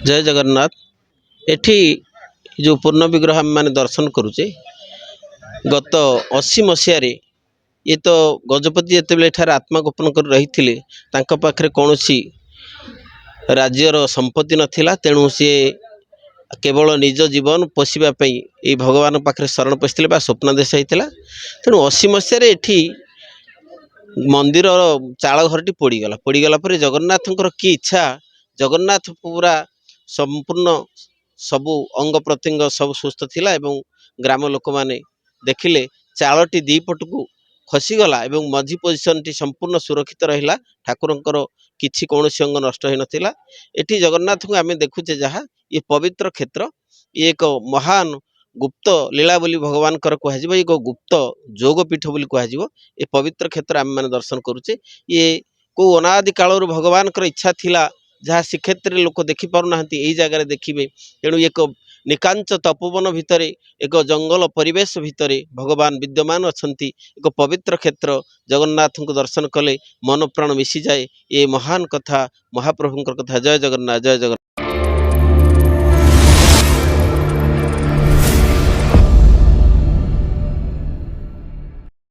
जय जगन्नाथ। एठी जो पूर्ण विग्रह आम मैंने दर्शन करुचे गत 80 मसीह ये तो गजपति जितेबाला एठार आत्मगोपन कर रही पाखे कौन राज्यर संपत्ति नाला तेणु सी केवल निज जीवन पोषापी ये भगवान पाखे शरण पशिले स्वप्नादेश होता तेणु 80 मसीह एठी मंदिर चाल घरटी पोड़गला पर जगन्नाथ कि इच्छा जगन्नाथ पूरा संपूर्ण सबु अंग प्रत्यंग सब सुस्थ थिला एवं ग्राम लोक माने देखिले चालटी दीपट को खसीगला एवं मझी पोजिशन टी संपूर्ण सुरक्षित रहिला ठाकुरंकर किछि कौनसी अंग नष्ट हो नथिला। एठी जगन्नाथ को आमे देखुचे जहाँ ये पवित्र क्षेत्र ये एक महान गुप्त लीला बोली भगवान कहजिबो एक गुप्त जोगपीठ बोली कहजिबो ये पवित्र क्षेत्र आम मैंने दर्शन करुचे ये को अनादि काल भगवान इच्छा थिला जहाँ श्रीक्षेत्र लोक देखी पार ना यही जगह देखिए तेणु एक निकांच तपोवन भितर एक जंगल परिवेश भितर भगवान विद्यमान अछंती एक पवित्र क्षेत्र जगन्नाथ को दर्शन कले मन प्राण मिसी जाए ये महान कथा महाप्रभुंकर कथा। जय जगन्नाथ जय जगन्नाथ।